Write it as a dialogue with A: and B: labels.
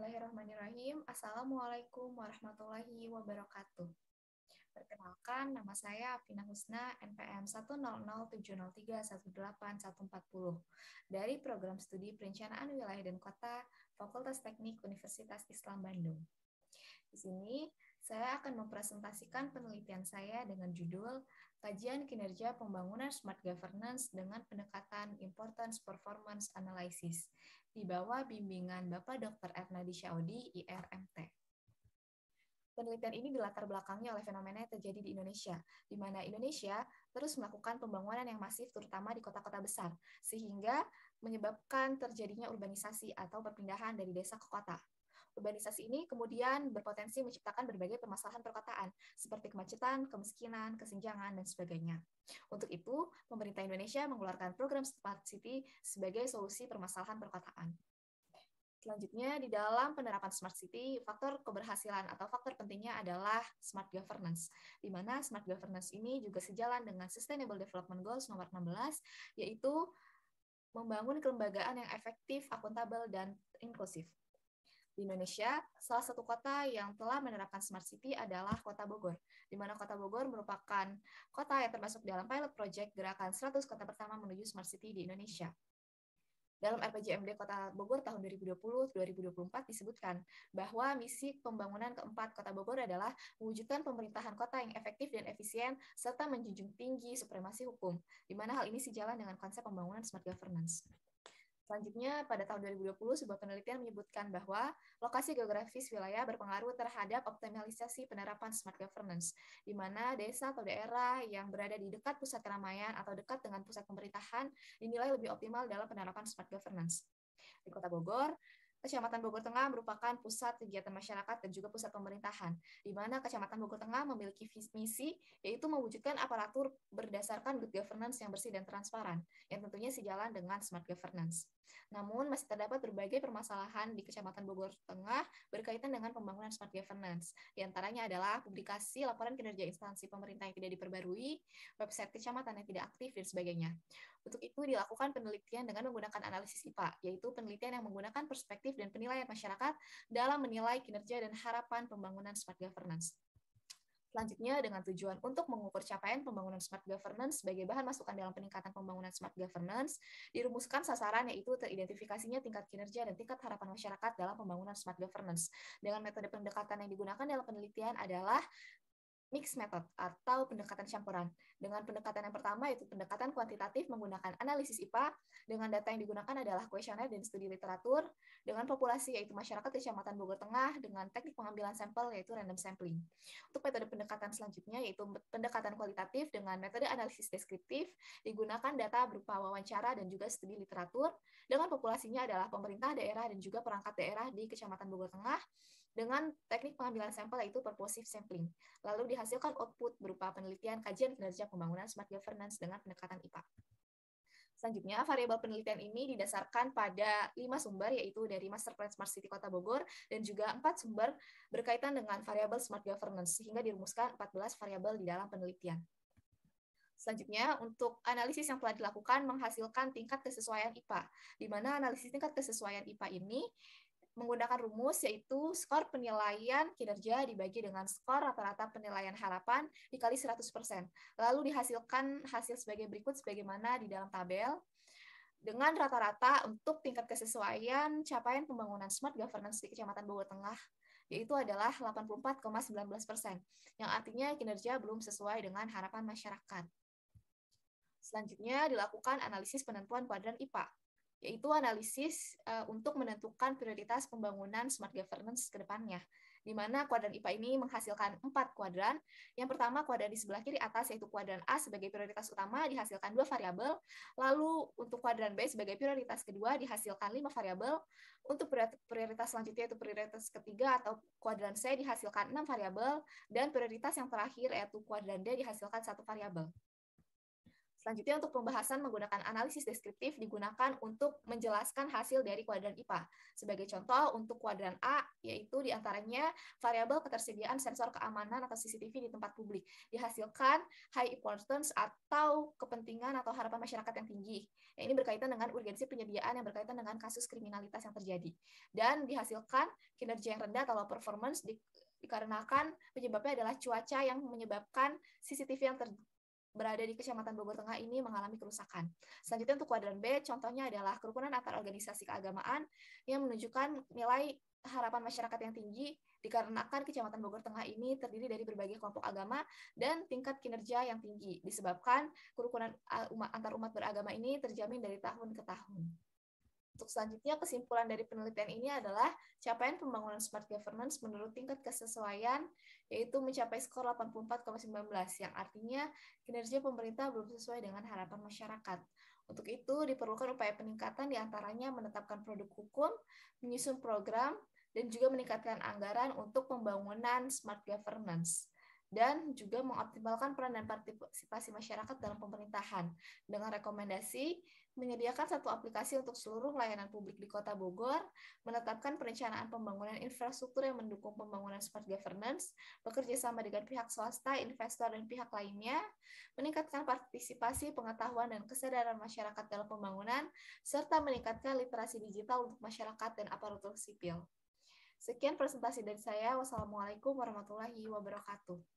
A: Bismillahirrahmanirrahim. Assalamualaikum warahmatullahi wabarakatuh. Perkenalkan, nama saya Afina Husna, NPM 10070318140 dari Program Studi Perencanaan Wilayah dan Kota, Fakultas Teknik Universitas Islam Bandung. Di sini, saya akan mempresentasikan penelitian saya dengan judul Kajian Kinerja Pembangunan Smart Governance dengan Pendekatan Importance Performance Analysis di bawah bimbingan Bapak Dr. Ernadi Syaudi, IRMT. Penelitian ini dilatar belakangi oleh fenomena yang terjadi di Indonesia, di mana Indonesia terus melakukan pembangunan yang masif terutama di kota-kota besar, sehingga menyebabkan terjadinya urbanisasi atau perpindahan dari desa ke kota. Urbanisasi ini kemudian berpotensi menciptakan berbagai permasalahan perkotaan, seperti kemacetan, kemiskinan, kesenjangan, dan sebagainya. Untuk itu, pemerintah Indonesia mengeluarkan program Smart City sebagai solusi permasalahan perkotaan. Selanjutnya, di dalam penerapan Smart City, faktor keberhasilan atau faktor pentingnya adalah Smart Governance, di mana Smart Governance ini juga sejalan dengan Sustainable Development Goals nomor 16, yaitu membangun kelembagaan yang efektif, akuntabel, dan inklusif. Di Indonesia, salah satu kota yang telah menerapkan Smart City adalah Kota Bogor, di mana Kota Bogor merupakan kota yang termasuk dalam pilot project gerakan 100 kota pertama menuju Smart City di Indonesia. Dalam RPJMD Kota Bogor tahun 2020-2024 disebutkan bahwa misi pembangunan keempat Kota Bogor adalah mewujudkan pemerintahan kota yang efektif dan efisien serta menjunjung tinggi supremasi hukum, di mana hal ini sejalan dengan konsep pembangunan Smart Governance. Selanjutnya, pada tahun 2020, sebuah penelitian menyebutkan bahwa lokasi geografis wilayah berpengaruh terhadap optimalisasi penerapan Smart Governance, di mana desa atau daerah yang berada di dekat pusat keramaian atau dekat dengan pusat pemerintahan dinilai lebih optimal dalam penerapan Smart Governance. Di Kota Bogor, Kecamatan Bogor Tengah merupakan pusat kegiatan masyarakat dan juga pusat pemerintahan, di mana Kecamatan Bogor Tengah memiliki misi, yaitu mewujudkan aparatur berdasarkan good governance yang bersih dan transparan, yang tentunya sejalan dengan smart governance. Namun, masih terdapat berbagai permasalahan di Kecamatan Bogor Tengah berkaitan dengan pembangunan smart governance. Di antaranya adalah publikasi laporan kinerja instansi pemerintah yang tidak diperbarui, website kecamatan yang tidak aktif, dan sebagainya. Untuk itu dilakukan penelitian dengan menggunakan analisis IPA, yaitu penelitian yang menggunakan perspektif dan penilaian masyarakat dalam menilai kinerja dan harapan pembangunan smart governance. Selanjutnya, dengan tujuan untuk mengukur capaian pembangunan smart governance sebagai bahan masukan dalam peningkatan pembangunan smart governance, dirumuskan sasaran yaitu teridentifikasinya tingkat kinerja dan tingkat harapan masyarakat dalam pembangunan smart governance. Dengan metode pendekatan yang digunakan dalam penelitian adalah mixed method atau pendekatan campuran. Dengan pendekatan yang pertama yaitu pendekatan kuantitatif menggunakan analisis IPA, dengan data yang digunakan adalah kuesioner dan studi literatur, dengan populasi yaitu masyarakat Kecamatan Bogor Tengah, dengan teknik pengambilan sampel yaitu random sampling. Untuk metode pendekatan selanjutnya yaitu pendekatan kualitatif dengan metode analisis deskriptif, digunakan data berupa wawancara dan juga studi literatur, dengan populasinya adalah pemerintah daerah dan juga perangkat daerah di Kecamatan Bogor Tengah, dengan teknik pengambilan sampel yaitu purposive sampling. Lalu dihasilkan output berupa penelitian kajian kinerja pembangunan smart governance dengan pendekatan IPA. Selanjutnya, variabel penelitian ini didasarkan pada 5 sumber, yaitu dari Master Plan Smart City Kota Bogor, dan juga 4 sumber berkaitan dengan variabel smart governance, sehingga dirumuskan 14 variabel di dalam penelitian. Selanjutnya, untuk analisis yang telah dilakukan menghasilkan tingkat kesesuaian IPA, di mana analisis tingkat kesesuaian IPA ini menggunakan rumus yaitu skor penilaian kinerja dibagi dengan skor rata-rata penilaian harapan dikali 100%. Lalu dihasilkan hasil sebagai berikut sebagaimana di dalam tabel. Dengan rata-rata untuk tingkat kesesuaian capaian pembangunan smart governance di Kecamatan Bogor Tengah, yaitu adalah 84,19%, yang artinya kinerja belum sesuai dengan harapan masyarakat. Selanjutnya dilakukan analisis penentuan kuadran IPA, yaitu analisis untuk menentukan prioritas pembangunan smart governance ke depannya, di mana kuadran IPA ini menghasilkan 4 kuadran. Yang pertama, kuadran di sebelah kiri atas, yaitu kuadran A sebagai prioritas utama, dihasilkan 2 variabel. Lalu untuk kuadran B sebagai prioritas kedua, dihasilkan 5 variabel. Untuk prioritas selanjutnya, yaitu prioritas ketiga atau kuadran C, dihasilkan 6 variabel. Dan prioritas yang terakhir, yaitu kuadran D, dihasilkan 1 variabel. Selanjutnya untuk pembahasan menggunakan analisis deskriptif digunakan untuk menjelaskan hasil dari kuadran IPA. Sebagai contoh untuk kuadran A, yaitu diantaranya variabel ketersediaan sensor keamanan atau CCTV di tempat publik. Dihasilkan high importance atau kepentingan atau harapan masyarakat yang tinggi. Ini berkaitan dengan urgensi penyediaan yang berkaitan dengan kasus kriminalitas yang terjadi. Dan dihasilkan kinerja yang rendah atau low performance dikarenakan penyebabnya adalah cuaca yang menyebabkan CCTV yang berada di Kecamatan Bogor Tengah ini mengalami kerusakan. Selanjutnya untuk kuadran B, contohnya adalah kerukunan antar organisasi keagamaan yang menunjukkan nilai harapan masyarakat yang tinggi dikarenakan Kecamatan Bogor Tengah ini terdiri dari berbagai kelompok agama dan tingkat kinerja yang tinggi disebabkan kerukunan antar umat beragama ini terjamin dari tahun ke tahun. Untuk selanjutnya, kesimpulan dari penelitian ini adalah capaian pembangunan smart governance menurut tingkat kesesuaian, yaitu mencapai skor 84,19, yang artinya kinerja pemerintah belum sesuai dengan harapan masyarakat. Untuk itu, diperlukan upaya peningkatan diantaranya menetapkan produk hukum, menyusun program, dan juga meningkatkan anggaran untuk pembangunan smart governance dan juga mengoptimalkan peran dan partisipasi masyarakat dalam pemerintahan dengan rekomendasi menyediakan satu aplikasi untuk seluruh layanan publik di Kota Bogor, menetapkan perencanaan pembangunan infrastruktur yang mendukung pembangunan smart governance, bekerja sama dengan pihak swasta, investor, dan pihak lainnya, meningkatkan partisipasi, pengetahuan, dan kesadaran masyarakat dalam pembangunan, serta meningkatkan literasi digital untuk masyarakat dan aparatur sipil. Sekian presentasi dari saya. Wassalamualaikum warahmatullahi wabarakatuh.